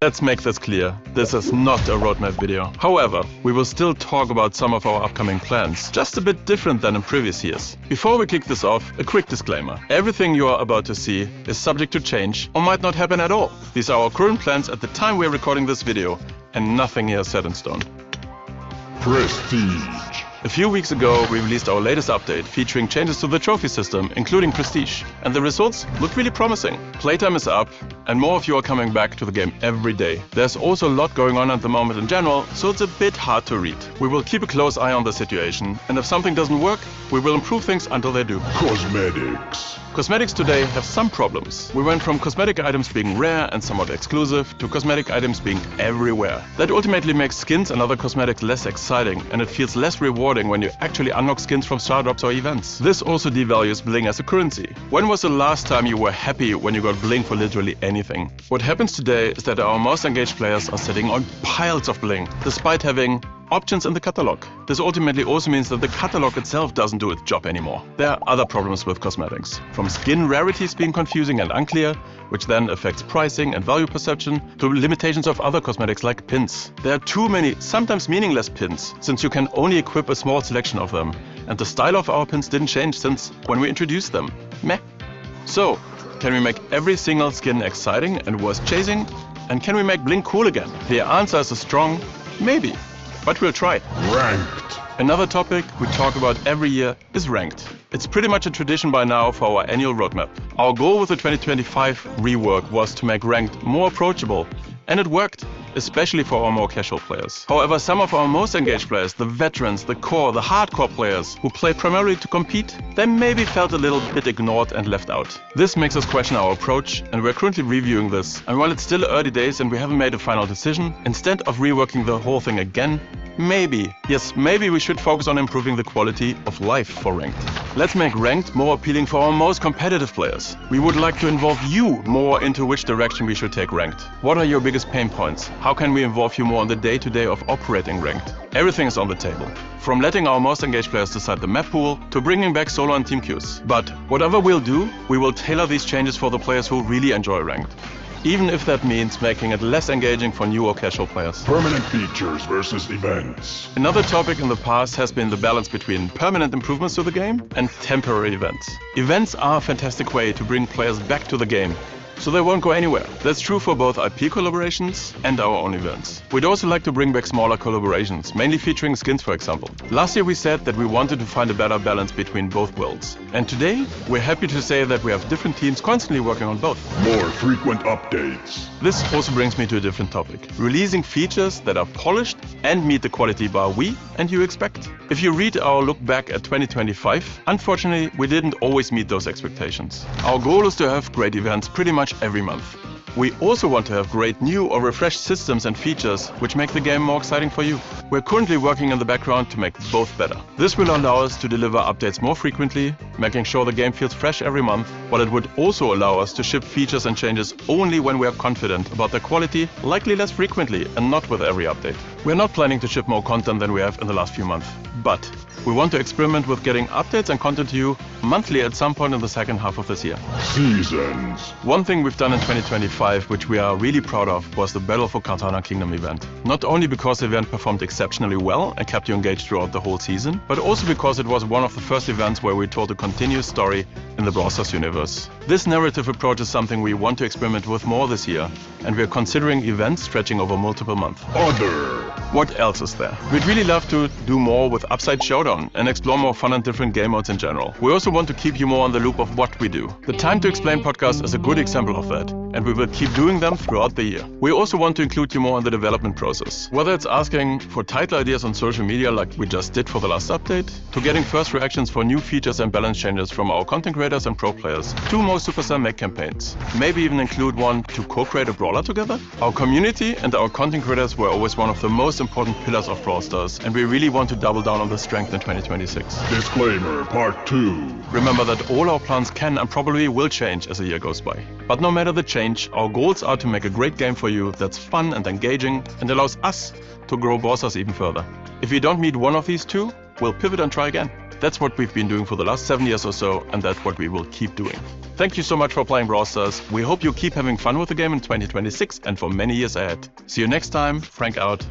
Let's make this clear, this is not a roadmap video. However, we will still talk about some of our upcoming plans, just a bit different than in previous years. Before we kick this off, a quick disclaimer. Everything you are about to see is subject to change or might not happen at all. These are our current plans at the time we are recording this video, and nothing here is set in stone. Prestige. A few weeks ago, we released our latest update featuring changes to the trophy system, including Prestige. And the results look really promising. Playtime is up, and more of you are coming back to the game every day. There's also a lot going on at the moment in general, so it's a bit hard to read. We will keep a close eye on the situation, and if something doesn't work, we will improve things until they do. Cosmetics. Cosmetics today have some problems. We went from cosmetic items being rare and somewhat exclusive to cosmetic items being everywhere. That ultimately makes skins and other cosmetics less exciting, and it feels less rewarding when you actually unlock skins from star drops or events. This also devalues bling as a currency. When was the last time you were happy when you got bling for literally anything? What happens today is that our most engaged players are sitting on piles of bling, despite having options in the catalog. This ultimately also means that the catalog itself doesn't do its job anymore. There are other problems with cosmetics, from skin rarities being confusing and unclear, which then affects pricing and value perception, to limitations of other cosmetics like pins. There are too many, sometimes meaningless pins, since you can only equip a small selection of them, and the style of our pins didn't change since when we introduced them. Meh. So, can we make every single skin exciting and worth chasing? And can we make bling cool again? The answer is a strong maybe. But we'll try. Ranked. Another topic we talk about every year is ranked. It's pretty much a tradition by now for our annual roadmap. Our goal with the 2025 rework was to make ranked more approachable, and it worked, especially for our more casual players. However, some of our most engaged players, the veterans, the core, the hardcore players who play primarily to compete, they maybe felt a little bit ignored and left out. This makes us question our approach, and we're currently reviewing this. And while it's still early days and we haven't made a final decision, instead of reworking the whole thing again, maybe we should focus on improving the quality of life for ranked. Let's make ranked more appealing for our most competitive players. We would like to involve you more into which direction we should take ranked. What are your biggest pain points? How can we involve you more on the day-to-day of operating ranked? Everything is on the table. From letting our most engaged players decide the map pool, to bringing back solo and team queues. But whatever we'll do, we will tailor these changes for the players who really enjoy ranked. Even if that means making it less engaging for new or casual players. Permanent features versus events. Another topic in the past has been the balance between permanent improvements to the game and temporary events. Events are a fantastic way to bring players back to the game, so they won't go anywhere. That's true for both IP collaborations and our own events. We'd also like to bring back smaller collaborations, mainly featuring skins, for example. Last year we said that we wanted to find a better balance between both worlds. And today, we're happy to say that we have different teams constantly working on both. More frequent updates. This also brings me to a different topic. Releasing features that are polished and meet the quality bar we and you expect. If you read our look back at 2025, unfortunately, we didn't always meet those expectations. Our goal is to have great events pretty much every month. We also want to have great new or refreshed systems and features which make the game more exciting for you. We're currently working in the background to make both better. This will allow us to deliver updates more frequently, making sure the game feels fresh every month, while it would also allow us to ship features and changes only when we are confident about their quality, likely less frequently and not with every update. We're not planning to ship more content than we have in the last few months, but we want to experiment with getting updates and content to you monthly at some point in the second half of this year. Seasons. One thing we've done in 2025, which we are really proud of, was the Battle for Katana Kingdom event. Not only because the event performed exceptionally well and kept you engaged throughout the whole season, but also because it was one of the first events where we told a continuous story in the Brawl Stars universe. This narrative approach is something we want to experiment with more this year, and we are considering events stretching over multiple months. Other. What else is there? We'd really love to do more with Upside Showdown and explore more fun and different game modes in general. We also want to keep you more on the loop of what we do. The Time to Explain podcast is a good example of that, and we will keep doing them throughout the year. We also want to include you more in the development process. Whether it's asking for title ideas on social media like we just did for the last update, to getting first reactions for new features and balance changes from our content creators and pro players, to more Superstar Make campaigns. Maybe even include one to co-create a brawler together? Our community and our content creators were always one of the most important pillars of Brawl Stars, and we really want to double down on the strength in 2026. Disclaimer Part 2. Remember that all our plans can and probably will change as the year goes by. But no matter the change, our goals are to make a great game for you that's fun and engaging and allows us to grow Brawl Stars even further. If you don't meet one of these two, we'll pivot and try again. That's what we've been doing for the last 7 years or so, and that's what we will keep doing. Thank you so much for playing Brawl Stars. We hope you keep having fun with the game in 2026 and for many years ahead. See you next time. Frank out.